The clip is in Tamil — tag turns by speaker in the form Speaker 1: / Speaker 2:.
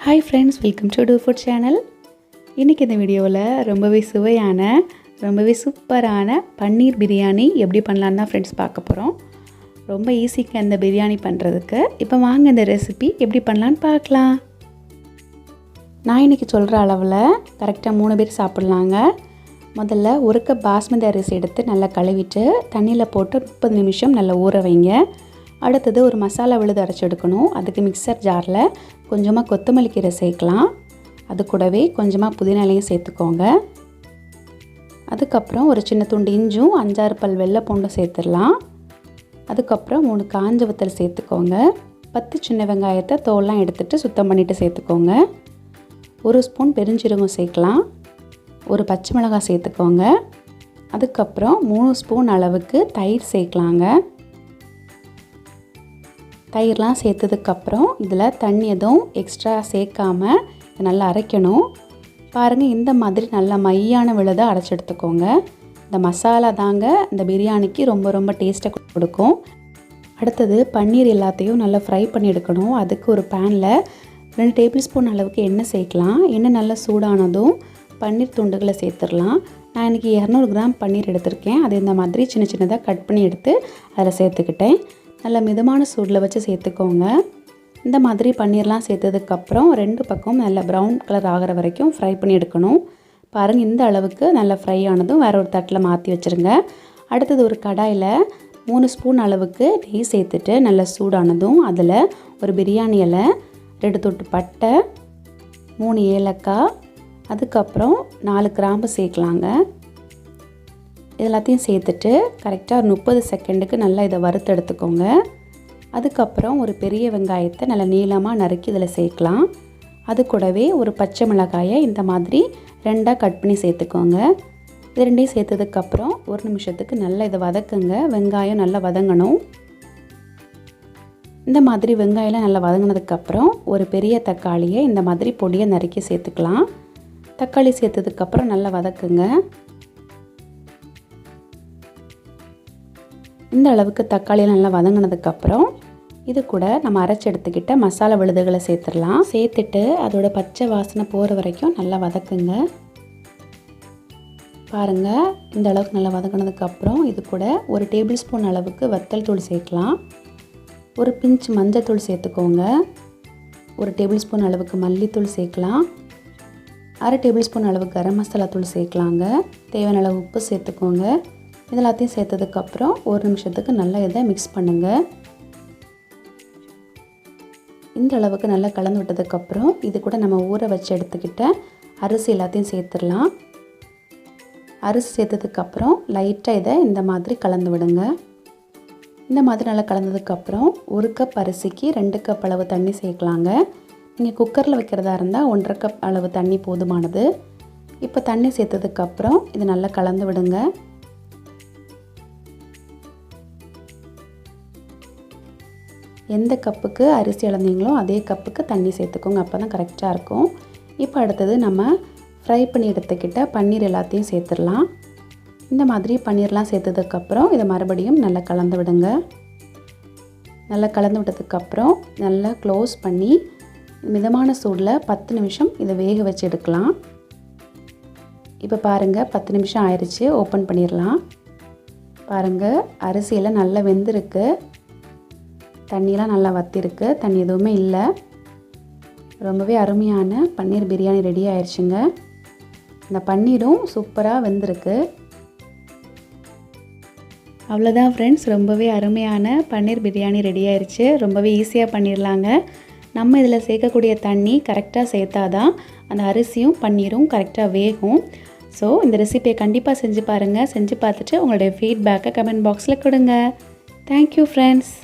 Speaker 1: Hi friends, welcome to dofood channel. இன்றைக்கி இந்த வீடியோவில் ரொம்பவே சுவையான ரொம்பவே சூப்பரான பன்னீர் பிரியாணி எப்படி பண்ணலான்னு தான் ஃப்ரெண்ட்ஸ் பார்க்க போகிறோம். ரொம்ப ஈஸிங்க இந்த பிரியாணி பண்ணுறதுக்கு. இப்போ வாங்க இந்த ரெசிபி எப்படி பண்ணலான்னு பார்க்கலாம். நான் இன்றைக்கி சொல்கிற அளவில் கரெக்டாக 3 பேர் சாப்பிட்லாங்க. முதல்ல ஒரு கப் பாஸ்மதி அரிசி எடுத்து நல்லா கழுவிட்டு தண்ணியில் போட்டு 30 நிமிஷம் நல்லா ஊற வைங்க. அடுத்தது ஒரு மசாலா விழுது அரைச்சி எடுக்கணும். அதுக்கு மிக்சர் ஜாரில் கொஞ்சமாக கொத்தமல்லி கீரை சேர்க்கலாம். அது கூடவே கொஞ்சமாக புதினா இலையும் சேர்த்துக்கோங்க. அதுக்கப்புறம் ஒரு சின்ன துண்டு இஞ்சும் 5-6 பல் வெள்ளை பூண்டும் சேர்த்துடலாம். அதுக்கப்புறம் 3 காஞ்ச வத்தல் சேர்த்துக்கோங்க. 10 சின்ன வெங்காயத்தை தோல்லாம் எடுத்துகிட்டு சுத்தம் பண்ணிவிட்டு சேர்த்துக்கோங்க. 1 ஸ்பூன் பெருஞ்சீரகம் சேர்க்கலாம். ஒரு பச்சை மிளகாய் சேர்த்துக்கோங்க. அதுக்கப்புறம் 3 ஸ்பூன் அளவுக்கு தயிர் சேர்க்கலாங்க. தயிர்லாம் சேர்த்ததுக்கப்புறம் இதில் தண்ணி எதுவும் எக்ஸ்ட்ரா சேர்க்காமல் நல்லா அரைக்கணும். பாருங்கள், இந்த மாதிரி நல்லா மையான விழுதை அரைச்சி எடுத்துக்கோங்க. இந்த மசாலா தாங்க இந்த பிரியாணிக்கு ரொம்ப ரொம்ப டேஸ்ட்டை கொடுக்கும். அடுத்தது பன்னீர் எல்லாத்தையும் நல்லா ஃப்ரை பண்ணி எடுக்கணும். அதுக்கு ஒரு பேனில் 2 டேபிள் ஸ்பூன் அளவுக்கு எண்ணெய் சேர்க்கலாம். எண்ணெய் நல்லா சூடானதும் பன்னீர் துண்டுகளை சேர்த்துடலாம். நான் இன்றைக்கி 200 கிராம் பன்னீர் எடுத்திருக்கேன். அது இந்த மாதிரி சின்ன சின்னதாக கட் பண்ணி எடுத்து அதில் சேர்த்துக்கிட்டேன். நல்லா மிதமான சூடில் வச்சு சேர்த்துக்கோங்க. இந்த மாதிரி பன்னீர்லாம் சேர்த்ததுக்கப்புறம் 2 பக்கம் நல்லா ப்ரௌன் கலர் ஆகிற வரைக்கும் ஃப்ரை பண்ணி எடுக்கணும். பாருங்கள், இந்த அளவுக்கு நல்லா ஃப்ரை ஆனதும் வேறு ஒரு தட்டில் மாற்றி வச்சுருங்க. அடுத்தது ஒரு கடாயில் 3 ஸ்பூன் அளவுக்கு நெய் சேர்த்துட்டு நல்லா சூடானதும் அதில் ஒரு பிரியாணி இலை, 2 தொட்டு பட்டை, 3 ஏலக்காய், அதுக்கப்புறம் 4 கிராம்பு சேர்க்கலாங்க. எல்லாத்தையும் சேர்த்துட்டு கரெக்டாக ஒரு 30 செகண்டுக்கு நல்லா இதை வறுத்து எடுத்துக்கோங்க. அதுக்கப்புறம் ஒரு பெரிய வெங்காயத்தை நல்லா நீளமாக நறுக்கி இதில் சேர்க்கலாம். அது கூடவே ஒரு பச்சை மிளகாயை இந்த மாதிரி 2ஆக கட் பண்ணி சேர்த்துக்கோங்க. இது 2ஐயும் சேர்த்ததுக்கப்புறம் 1 நிமிஷத்துக்கு நல்லா இதை வதக்குங்க. வெங்காயம் நல்லா வதங்கணும். இந்த மாதிரி வெங்காயம்லாம் நல்லா வதங்கினதுக்கப்புறம் ஒரு பெரிய தக்காளியை இந்த மாதிரி பொடியை நறுக்கி சேர்த்துக்கலாம். தக்காளி சேர்த்ததுக்கப்புறம் நல்லா வதக்குங்க. இந்த அளவுக்கு தக்காளி நல்லா வதங்கினதுக்கப்புறம் இது கூட நம்ம அரைச்சி எடுத்துக்கிட்ட மசாலா விழுதுகளை சேர்த்துடலாம். சேர்த்துட்டு அதோட பச்சை வாசனை போகிற வரைக்கும் நல்லா வதக்குங்க. பாருங்கள், இந்த அளவுக்கு நல்லா வதங்கினதுக்கப்புறம் இது கூட ஒரு டேபிள் ஸ்பூன் அளவுக்கு வத்தல் தூள் சேர்க்கலாம். ஒரு பிஞ்ச் மஞ்சள் தூள் சேர்த்துக்கோங்க. ஒரு டேபிள் ஸ்பூன் அளவுக்கு மல்லித்தூள் சேர்க்கலாம். 1/2 டேபிள் ஸ்பூன் அளவுக்கு கரம் மசாலா தூள் சேர்க்கலாங்க. தேவையான அளவு உப்பு சேர்த்துக்கோங்க. இதெல்லாத்தையும் சேர்த்ததுக்கப்புறம் 1 நிமிஷத்துக்கு நல்லா இதை மிக்ஸ் பண்ணுங்கள். இந்த அளவுக்கு நல்லா கலந்து விட்டதுக்கப்புறம் இது கூட நம்ம ஊற வச்சு எடுத்துக்கிட்ட அரிசி எல்லாத்தையும் சேர்த்துடலாம். அரிசி சேர்த்ததுக்கப்புறம் லைட்டாக இதை இந்த மாதிரி கலந்து விடுங்க. இந்த மாதிரி நல்லா கலந்ததுக்கப்புறம் 1 கப் அரிசிக்கு 2 கப் அளவு தண்ணி சேர்க்கலாங்க. நீங்கள் குக்கரில் வைக்கிறதா இருந்தால் 1.5 கப் அளவு தண்ணி போதுமானது. இப்போ தண்ணி சேர்த்ததுக்கப்புறம் இது நல்லா கலந்து விடுங்க. எந்த கப்புக்கு அரிசி அளந்தீங்களோ அதே கப்புக்கு தண்ணி சேர்த்துக்கோங்க. அப்போ தான் கரெக்டாக இருக்கும். இப்போ அடுத்தது நம்ம ஃப்ரை பண்ணி எடுத்துக்கிட்ட பன்னீர் எல்லாத்தையும் சேர்த்துடலாம். இந்த மாதிரி பன்னீர்லாம் சேர்த்ததுக்கப்புறம் இதை மறுபடியும் நல்லா கலந்து விடுங்க. நல்லா கலந்து விட்டதுக்கப்புறம் நல்லா க்ளோஸ் பண்ணி மிதமான சூடில் 10 நிமிஷம் இதை வேக வச்சு எடுக்கலாம். இப்போ பாருங்கள், 10 நிமிஷம் ஆயிடுச்சு. ஓப்பன் பண்ணிடலாம். பாருங்கள், அரிசியெல்லாம் நல்லா வெந்திருக்கு. தண்ணியெலாம் நல்லா வற்றிருக்கு. தண்ணி எதுவுமே இல்லை. ரொம்பவே அருமையான பன்னீர் பிரியாணி ரெடி ஆயிடுச்சுங்க. இந்த பன்னீரும் சூப்பராக வெந்திருக்கு. அவ்வளோதான் ஃப்ரெண்ட்ஸ், ரொம்பவே அருமையான பன்னீர் பிரியாணி ரெடி ஆயிடுச்சு. ரொம்பவே ஈஸியாக பண்ணிடலாங்க. நம்ம இதில் சேர்க்கக்கூடிய தண்ணி கரெக்டாக சேர்த்தாதான் அந்த அரிசியும் பன்னீரும் கரெக்டாக வேகும். ஸோ இந்த ரெசிபியை கண்டிப்பாக செஞ்சு பாருங்கள். செஞ்சு பார்த்துட்டு உங்களுடைய ஃபீட்பேக்கை கமெண்ட் பாக்ஸில் கொடுங்க. Thank you friends.